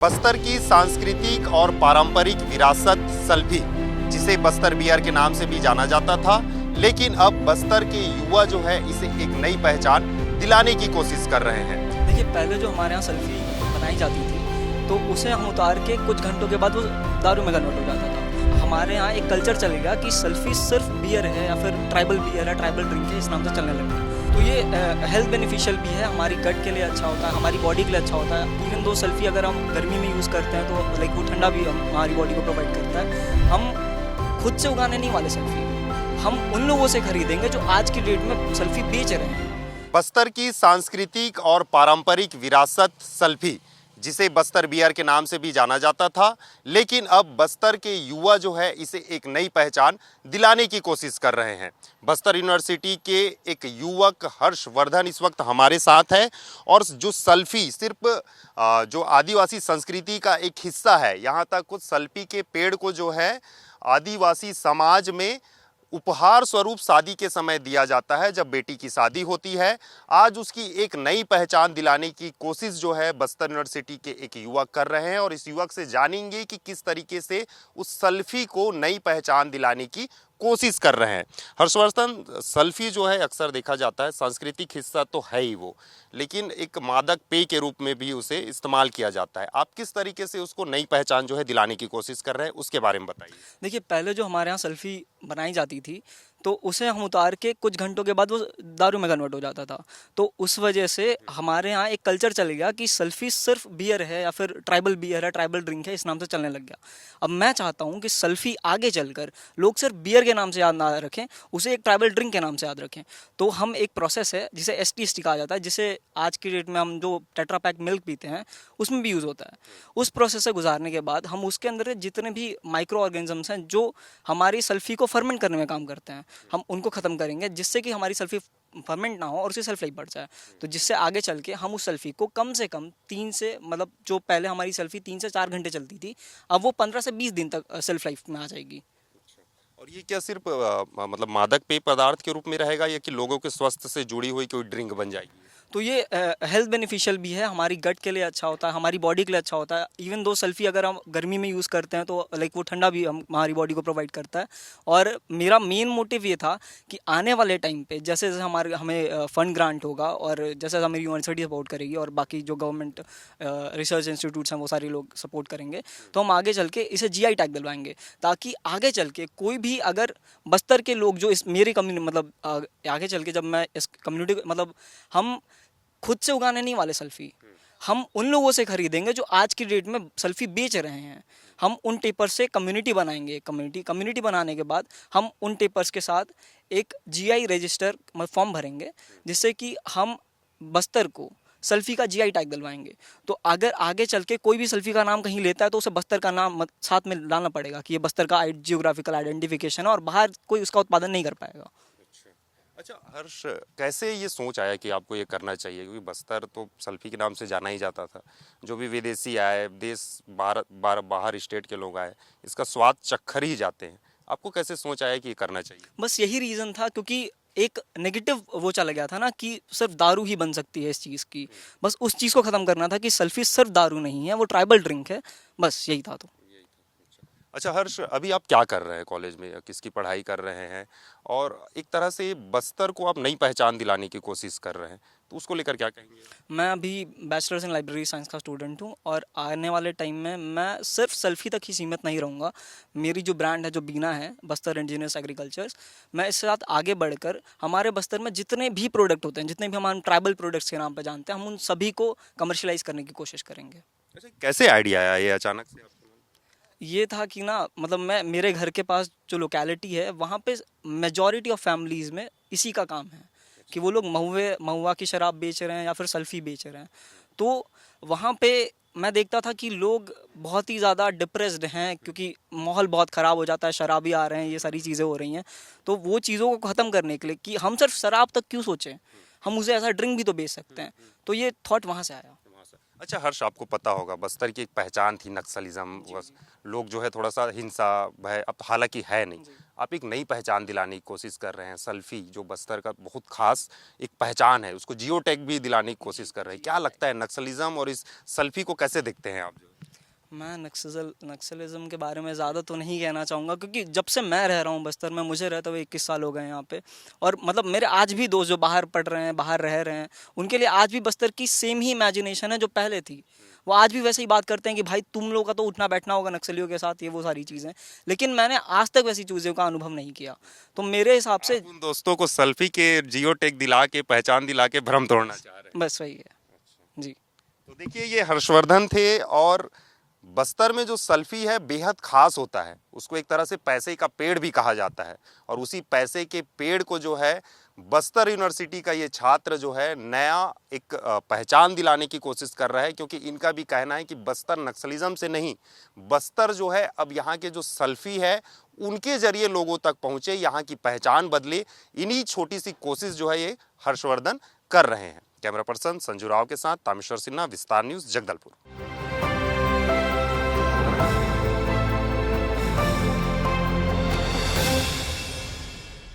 बस्तर की सांस्कृतिक और पारंपरिक विरासत सल्फी, जिसे बस्तर बियर के नाम से भी जाना जाता था, लेकिन अब बस्तर के युवा जो है इसे एक नई पहचान दिलाने की कोशिश कर रहे हैं। देखिए, पहले जो हमारे यहाँ सेल्फी बनाई जाती थी तो उसे हम उतार के कुछ घंटों के बाद वो दारू में कन्वर्ट हो जाता था। हमारे यहाँ एक कल्चर चलेगा कि सेल्फी सिर्फ बियर है या फिर ट्राइबल बियर है, ट्राइबल ड्रिंक है, इस नाम से चलने लगा। तो ये हेल्थ बेनिफिशियल भी है, हमारी गट के लिए अच्छा होता है, हमारी बॉडी के लिए अच्छा होता है। इवन दो सेल्फी अगर हम गर्मी में यूज़ करते हैं तो लाइक वो ठंडा भी हमारी बॉडी को प्रोवाइड करता है। हम खुद से उगाने नहीं वाले सेल्फी, हम उन लोगों से खरीदेंगे जो आज की डेट में सेल्फी बेच रहे हैं। बस्तर की सांस्कृतिक और पारंपरिक विरासत सल्फी, जिसे बस्तर बियर के नाम से भी जाना जाता था, लेकिन अब बस्तर के युवा जो है इसे एक नई पहचान दिलाने की कोशिश कर रहे हैं। बस्तर यूनिवर्सिटी के एक युवक हर्षवर्धन इस वक्त हमारे साथ है और जो सल्फी सिर्फ जो आदिवासी संस्कृति का एक हिस्सा है, यहाँ तक कुछ सल्फी के पेड़ को जो है आदिवासी समाज में उपहार स्वरूप शादी के समय दिया जाता है। जब बेटी की शादी होती है, आज उसकी एक नई पहचान दिलाने की कोशिश जो है बस्तर यूनिवर्सिटी के एक युवक कर रहे हैं और इस युवक से जानेंगे कि किस तरीके से उस सल्फी को नई पहचान दिलाने की कोशिश कर रहे हैं। हर्षवर्धन, सल्फी जो है अक्सर देखा जाता है सांस्कृतिक हिस्सा तो है ही वो, लेकिन एक मादक पेय के रूप में भी उसे इस्तेमाल किया जाता है। आप किस तरीके से उसको नई पहचान जो है दिलाने की कोशिश कर रहे हैं, उसके बारे में बताइए। देखिए, पहले जो हमारे यहाँ सेल्फी बनाई जाती थी तो उसे हम उतार के कुछ घंटों के बाद वो दारू में कन्वर्ट हो जाता था। तो उस वजह से हमारे यहाँ एक कल्चर चल गया कि सेल्फी सिर्फ बियर है या फिर ट्राइबल बियर है, ट्राइबल ड्रिंक है, इस नाम से चलने लग गया। अब मैं चाहता हूँ कि सेल्फी आगे चलकर लोग सिर्फ बियर के नाम से याद ना रखें, उसे एक ट्राइबल ड्रिंक के नाम से याद रखें। तो हम एक प्रोसेस है जिसे STST कहा जाता है, जिसे आज की डेट में हम जो टेट्रा पैक मिल्क पीते हैं उसमें भी यूज़ होता है। उस प्रोसेस से गुजारने के बाद हम उसके अंदर जितने भी माइक्रो ऑर्गेनिजम्स हैं जो हमारी सेल्फी को फर्मेंट करने में काम करते हैं, हम उनको ख़त्म करेंगे, जिससे कि हमारी सेल्फी फर्मेंट ना हो और उसकी सेल्फ लाइफ बढ़ जाए। तो जिससे आगे चल के हम उस सेल्फी को कम से कम 3 से मतलब जो पहले हमारी सेल्फी 3 से 4 घंटे चलती थी, अब वो 15 से 20 दिन तक सेल्फ लाइफ में आ जाएगी। और ये क्या सिर्फ मतलब मादक पेय पदार्थ के रूप में रहेगा या कि लोगों के स्वास्थ्य से जुड़ी हुई कोई ड्रिंक बन जाएगी? तो ये हेल्थ बेनिफिशियल भी है, हमारी गट के लिए अच्छा होता है, हमारी बॉडी के लिए अच्छा होता है। इवन दो सेल्फी अगर हम गर्मी में यूज़ करते हैं तो लाइक वो ठंडा भी हमारी बॉडी को प्रोवाइड करता है। और मेरा मेन मोटिव ये था कि आने वाले टाइम पे जैसे जैसे हमें फंड ग्रांट होगा और जैसे हमारी यूनिवर्सिटी सपोर्ट करेगी और बाकी जो गवर्नमेंट रिसर्च इंस्टीट्यूट्स हैं वो सारे लोग सपोर्ट करेंगे, तो हम आगे चल के इसे GI टैग दिलवाएंगे, ताकि आगे चल के कोई भी अगर बस्तर के लोग जो इस मेरी कम्युनिटी मतलब आगे चल के जब मैं इस कम्युनिटी मतलब हम खुद से उगाने नहीं वाले सेल्फी, हम उन लोगों से खरीदेंगे जो आज की डेट में सेल्फी बेच रहे हैं। हम उन टेपर्स से कम्युनिटी बनाएंगे, कम्युनिटी बनाने के बाद हम उन टेपर्स के साथ एक GI रजिस्टर फॉर्म भरेंगे, जिससे कि हम बस्तर को सेल्फी का GI टैग दिलवाएंगे। तो अगर आगे चल के कोई भी सेल्फी का नाम कहीं लेता है तो उसे बस्तर का नाम साथ में लाना पड़ेगा कि ये बस्तर का जियोग्राफिकल आइडेंटिफिकेशन है और बाहर कोई उसका उत्पादन नहीं कर पाएगा। अच्छा हर्ष, कैसे ये सोच आया कि आपको ये करना चाहिए? क्योंकि बस्तर तो सल्फी के नाम से जाना ही जाता था। जो भी विदेशी आए, देश बाहर स्टेट के लोग आए, इसका स्वाद चक्कर ही जाते हैं। आपको कैसे सोच आया कि ये करना चाहिए? बस यही रीज़न था, क्योंकि एक नेगेटिव वो चला गया था ना कि सिर्फ दारू ही बन सकती है इस चीज़ की। बस उस चीज़ को ख़त्म करना था कि सेल्फी सिर्फ दारू नहीं है, वो ट्राइबल ड्रिंक है। बस यही था। तो अच्छा हर्ष, अभी आप क्या कर रहे हैं कॉलेज में, किसकी पढ़ाई कर रहे हैं? और एक तरह से बस्तर को आप नई पहचान दिलाने की कोशिश कर रहे हैं, तो उसको लेकर क्या कहेंगे? मैं अभी बैचलर्स इन लाइब्रेरी साइंस का स्टूडेंट हूँ और आने वाले टाइम में मैं सिर्फ सेल्फी तक ही सीमित नहीं रहूँगा। मेरी जो ब्रांड है, जो बीना है, बस्तर इंजीनियर्स एग्रीकल्चर्स, मैं इसके साथ आगे बढ़कर हमारे बस्तर में जितने भी प्रोडक्ट होते हैं, जितने भी हम ट्राइबल प्रोडक्ट्स के नाम पर जानते हैं, हम उन सभी को कमर्शलाइज करने की कोशिश करेंगे। अच्छा, कैसे आइडिया आया ये अचानक से आपको? ये था कि ना मतलब मैं मेरे घर के पास जो लोकेलिटी है वहाँ पे मेजॉरिटी ऑफ फैमिलीज़ में इसी का काम है कि वो लोग महुआ की शराब बेच रहे हैं या फिर सल्फी बेच रहे हैं। तो वहाँ पे मैं देखता था कि लोग बहुत ही ज़्यादा डिप्रेस्ड हैं, क्योंकि माहौल बहुत ख़राब हो जाता है, शराबी आ रहे हैं, ये सारी चीज़ें हो रही हैं। तो वो चीज़ों को ख़त्म करने के लिए कि हम सिर्फ शराब तक क्यों सोचें, हम उसे ऐसा ड्रिंक भी तो बेच सकते हैं। तो ये थॉट वहाँ से आया। अच्छा हर्ष, आपको पता होगा बस्तर की एक पहचान थी नक्सलिज्म, लोग जो है थोड़ा सा हिंसा भय, अब हालांकि है नहीं। आप एक नई पहचान दिलाने की कोशिश कर रहे हैं, सल्फी जो बस्तर का बहुत खास एक पहचान है, उसको जियो टैग भी दिलाने की कोशिश कर रहे हैं। क्या लगता है नक्सलिज्म और इस सल्फी को कैसे देखते हैं आप? मैं नक्सलिज्म के बारे में ज़्यादा तो नहीं कहना चाहूँगा, क्योंकि जब से मैं रह रहा हूँ बस्तर में, मुझे रहते हुए 21 साल हो गए यहाँ पे। और मतलब मेरे आज भी दोस्त जो बाहर पढ़ रहे हैं, बाहर रह रहे हैं, उनके लिए आज भी बस्तर की सेम ही इमेजिनेशन है जो पहले थी। वो आज भी वैसे ही बात करते हैं कि भाई तुम लोग का तो उठना बैठना होगा नक्सलियों के साथ, ये वो सारी चीज़ें। लेकिन मैंने आज तक वैसी चीज़ों का अनुभव नहीं किया। तो मेरे हिसाब से आप उन दोस्तों को सेल्फी के जियो टैग दिला के, पहचान दिला के भ्रम तोड़ना चाह रहे हैं। बस वही है जी। तो देखिए, ये हर्षवर्धन थे। और बस्तर में जो सल्फी है बेहद खास होता है। उसको एक तरह से पैसे का पेड़ भी कहा जाता है। और उसी पैसे के पेड़ को जो है बस्तर यूनिवर्सिटी का ये छात्र जो है नया एक पहचान दिलाने की कोशिश कर रहा है, क्योंकि इनका भी कहना है कि बस्तर नक्सलिज्म से नहीं, बस्तर जो है अब यहाँ के जो सल्फी है उनके जरिए लोगों तक पहुँचे, यहाँ की पहचान बदले। इन्हीं छोटी सी कोशिश जो है ये हर्षवर्धन कर रहे हैं। कैमरा पर्सन संजू राव के साथ तामेश्वर सिन्हा, विस्तार न्यूज़, जगदलपुर।